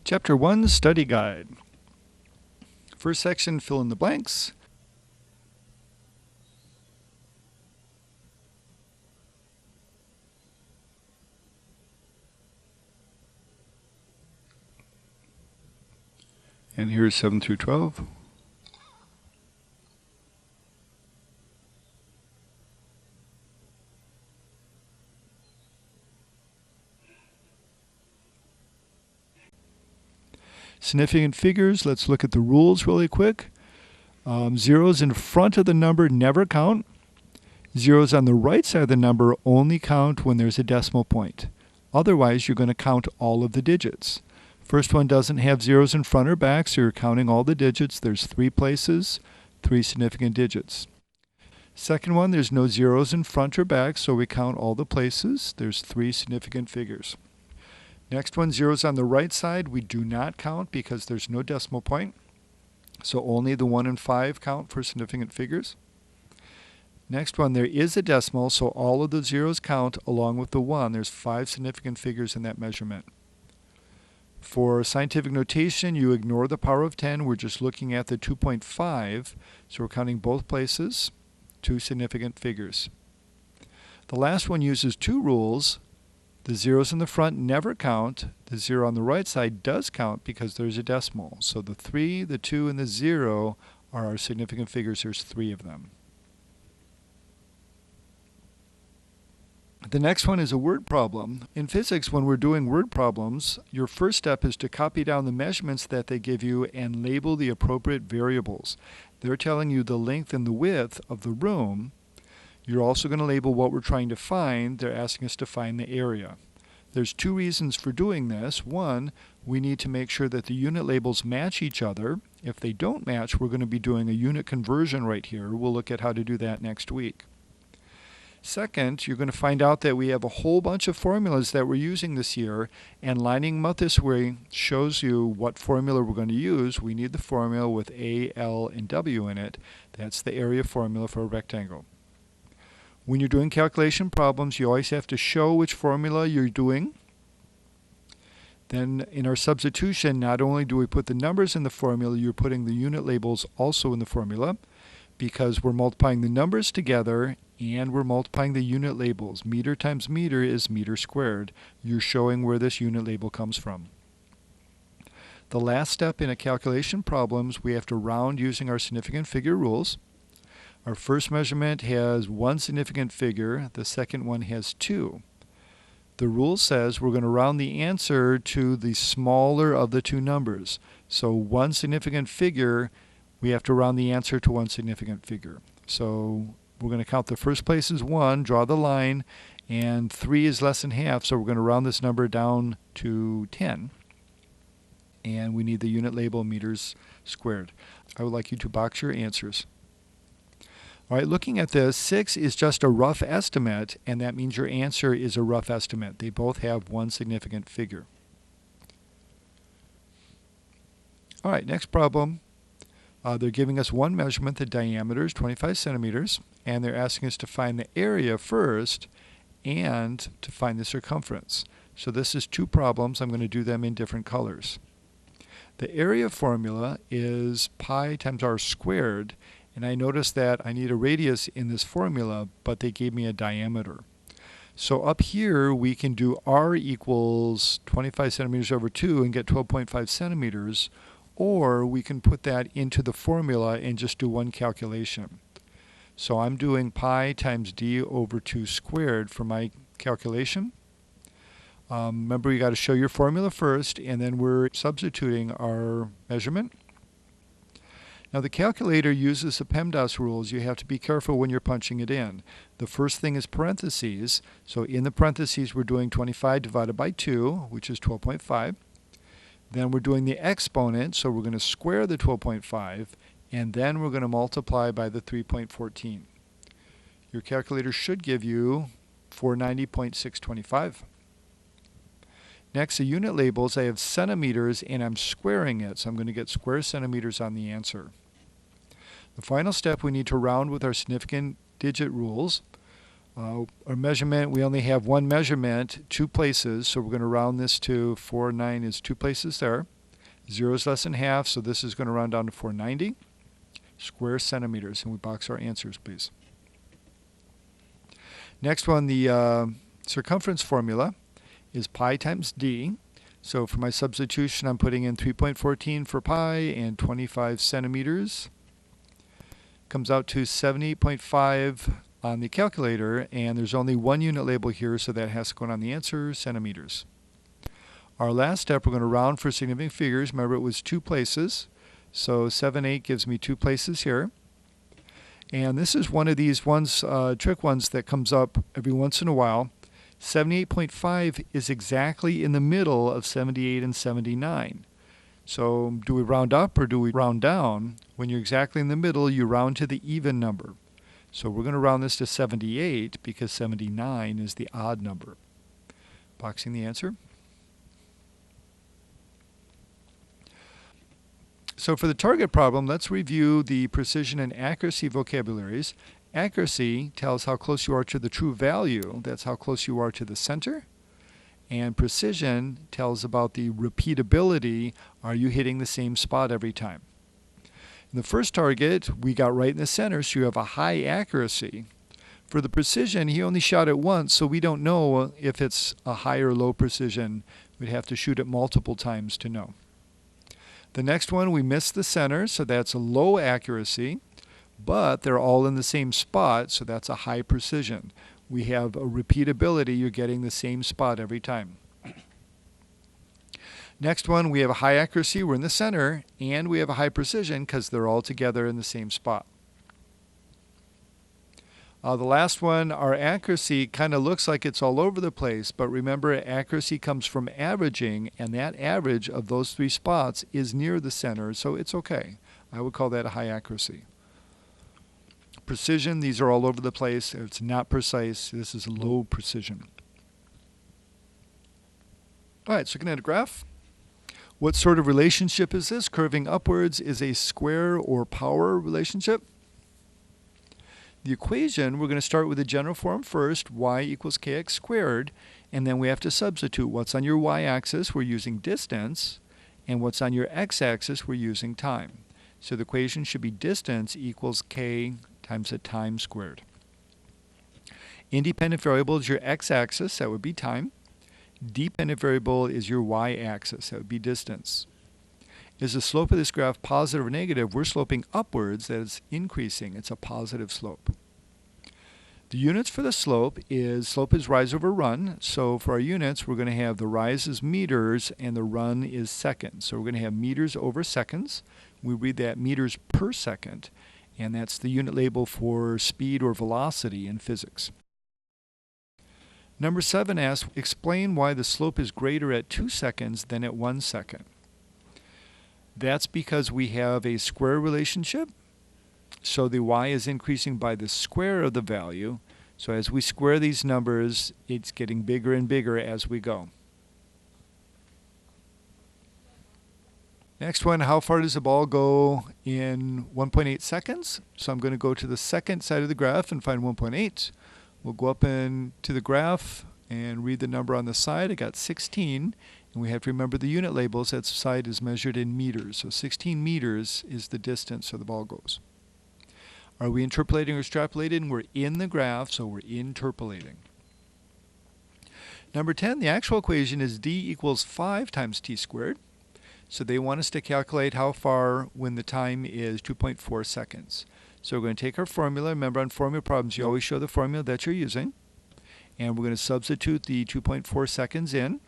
Chapter 1 Study Guide. First section, fill in the blanks. And here's 7 through 12. Significant figures, let's look at the rules really quick. Zeros in front of the number never count. Zeros on the right side of the number only count when there's a decimal point. Otherwise, you're going to count all of the digits. First one doesn't have zeros in front or back, so you're counting all the digits. There's 3 places, 3 significant digits. Second one, there's no zeros in front or back, so we count all the places. There's 3 significant figures. Next one, zeros on the right side, we do not count because there's no decimal point. So only the 1 and 5 count for significant figures. Next one, there is a decimal, so all of the zeros count along with the 1. There's 5 significant figures in that measurement. For scientific notation, you ignore the power of 10. We're just looking at the 2.5. So we're counting both places, 2 significant figures. The last one uses 2 rules. The zeros in the front never count. The 0 on the right side does count because there's a decimal. So the 3, the 2, and the 0 are our significant figures. There's 3 of them. The next one is a word problem. In physics, when we're doing word problems, your first step is to copy down the measurements that they give you and label the appropriate variables. They're telling you the length and the width of the room. You're also going to label what we're trying to find. They're asking us to find the area. There's 2 reasons for doing this. One, we need to make sure that the unit labels match each other. If they don't match, we're going to be doing a unit conversion right here. We'll look at how to do that next week. Second, you're going to find out that we have a whole bunch of formulas that we're using this year, and lining them up this way shows you what formula we're going to use. We need the formula with A, L, and W in it. That's the area formula for a rectangle. When you're doing calculation problems, you always have to show which formula you're doing. Then in our substitution, not only do we put the numbers in the formula, you're putting the unit labels also in the formula because we're multiplying the numbers together and we're multiplying the unit labels. Meter times meter is meter squared. You're showing where this unit label comes from. The last step in a calculation problems, we have to round using our significant figure rules. Our first measurement has 1 significant figure. The second one has 2. The rule says we're going to round the answer to the smaller of the 2 numbers. So 1 significant figure, we have to round the answer to 1 significant figure. So we're going to count the first place as 1, draw the line, and 3 is less than half, so we're going to round this number down to 10. And we need the unit label meters squared. I would like you to box your answers. All right, looking at this, 6 is just a rough estimate, and that means your answer is a rough estimate. They both have 1 significant figure. All right, next problem. They're giving us one measurement. The diameter is 25 centimeters, and they're asking us to find the area first and to find the circumference. So this is 2 problems. I'm going to do them in different colors. The area formula is pi times r squared. And I noticed that I need a radius in this formula, but they gave me a diameter. So up here, we can do r equals 25 centimeters over 2 and get 12.5 centimeters, or we can put that into the formula and just do one calculation. So I'm doing pi times d over 2 squared for my calculation. Remember, you got to show your formula first, and then we're substituting our measurement. Now the calculator uses the PEMDAS rules. You have to be careful when you're punching it in. The first thing is parentheses. So in the parentheses we're doing 25 divided by 2, which is 12.5. Then we're doing the exponent, so we're going to square the 12.5, and then we're going to multiply by the 3.14. Your calculator should give you 490.625. Next, the unit labels, I have centimeters and I'm squaring it, so I'm going to get square centimeters on the answer. The final step, we need to round with our significant digit rules. Our measurement, we only have 1 measurement, 2 places, so we're going to round this to 4, 9 is 2 places there. 0 is less than half, so this is going to round down to 490 square centimeters. And we box our answers, please. Next one, the circumference formula is pi times d. So for my substitution, I'm putting in 3.14 for pi and 25 centimeters. Comes out to 78.5 on the calculator, and there's only one unit label here, so that has to go on the answer, centimeters. Our last step, we're going to round for significant figures. Remember, it was 2 places. So 7, 8 gives me 2 places here. And this is one of these ones, trick ones that comes up every once in a while. 78.5 is exactly in the middle of 78 and 79. So do we round up or do we round down? When you're exactly in the middle, you round to the even number. So we're going to round this to 78 because 79 is the odd number. Boxing the answer. So for the target problem, let's review the precision and accuracy vocabularies. Accuracy tells how close you are to the true value. That's how close you are to the center. And precision tells about the repeatability. Are you hitting the same spot every time? In the first target, we got right in the center, so you have a high accuracy. For the precision, he only shot it once, so we don't know if it's a high or low precision. We'd have to shoot it multiple times to know. The next one, we missed the center, so that's a low accuracy, but they're all in the same spot, so that's a high precision. We have a repeatability. You're getting the same spot every time. Next one, we have a high accuracy. We're in the center, and we have a high precision because they're all together in the same spot. The last one, our accuracy kind of looks like it's all over the place, but remember, accuracy comes from averaging, and that average of those 3 spots is near the center, so it's okay. I would call that a high accuracy. Precision, these are all over the place. It's not precise. This is low precision. All right, so looking at a graph. What sort of relationship is this? Curving upwards is a square or power relationship. The equation, we're going to start with the general form first, y equals kx squared, and then we have to substitute what's on your y-axis, we're using distance, and what's on your x-axis, we're using time. So the equation should be distance equals k times the time squared. Independent variable is your x-axis, that would be time. Dependent variable is your y-axis, that would be distance. Is the slope of this graph positive or negative? We're sloping upwards, that is increasing. It's a positive slope. The units for the slope is rise over run. So for our units, we're going to have the rise is meters and the run is seconds. So we're going to have meters over seconds. We read that meters per second, and that's the unit label for speed or velocity in physics. Number 7 asks, explain why the slope is greater at 2 seconds than at 1 second. That's because we have a square relationship. So the y is increasing by the square of the value. So as we square these numbers, it's getting bigger and bigger as we go. Next one, how far does the ball go in 1.8 seconds? So I'm going to go to the second side of the graph and find 1.8. We'll go up into the graph and read the number on the side. I got 16. And we have to remember the unit labels. That side is measured in meters. So 16 meters is the distance so the ball goes. Are we interpolating or extrapolating? We're in the graph, so we're interpolating. Number 10, the actual equation is d equals 5 times t squared. So they want us to calculate how far when the time is 2.4 seconds. So we're going to take our formula. Remember, on formula problems, you always show the formula that you're using. And we're going to substitute the 2.4 seconds in.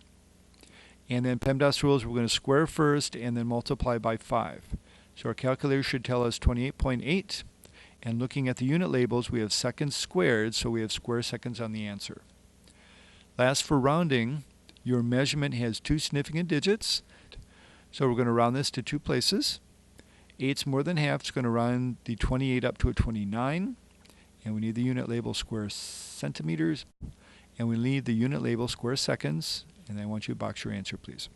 And then PEMDAS rules, we're going to square first and then multiply by 5. So our calculator should tell us 28.8. And looking at the unit labels, we have seconds squared, so we have square seconds on the answer. Last, for rounding, your measurement has 2 significant digits. So we're going to round this to 2 places. 8's more than half. It's going to round the 28 up to a 29. And we need the unit label square centimeters. And we need the unit label square seconds. And I want you to box your answer, please.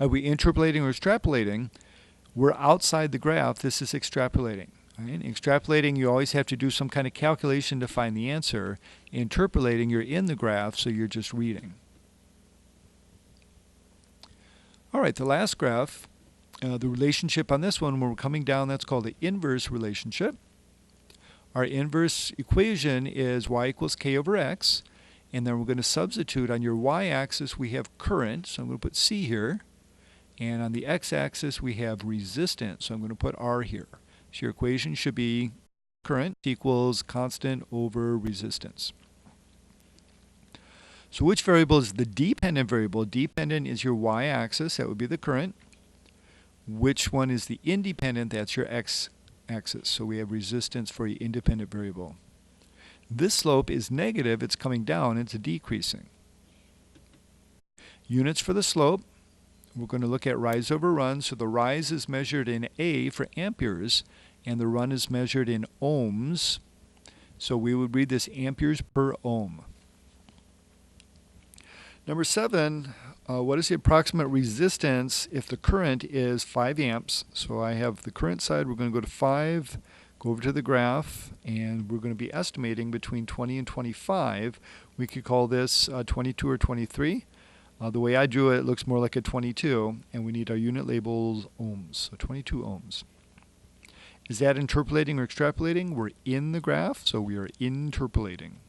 Are we interpolating or extrapolating? We're outside the graph. This is extrapolating. Right? Extrapolating, you always have to do some kind of calculation to find the answer. Interpolating, you're in the graph, so you're just reading. All right, the last graph, the relationship on this one, when we're coming down, that's called the inverse relationship. Our inverse equation is y equals k over x, and then we're going to substitute on your y-axis we have current, so I'm going to put C here, and on the x-axis we have resistance, so I'm going to put R here. So your equation should be current equals constant over resistance. So which variable is the dependent variable? Dependent is your y-axis, that would be the current. Which one is the independent? That's your x-axis. So we have resistance for your independent variable. This slope is negative, it's coming down, it's decreasing. Units for the slope, we're going to look at rise over run. So the rise is measured in A for amperes, and the run is measured in ohms. So we would read this amperes per ohm. Number 7, what is the approximate resistance if the current is 5 amps? So I have the current side, we're going to go to 5, go over to the graph, and we're going to be estimating between 20 and 25. We could call this 22 or 23. The way I drew it, it looks more like a 22, and we need our unit labels ohms, so 22 ohms. Is that interpolating or extrapolating? We're in the graph, so we are interpolating.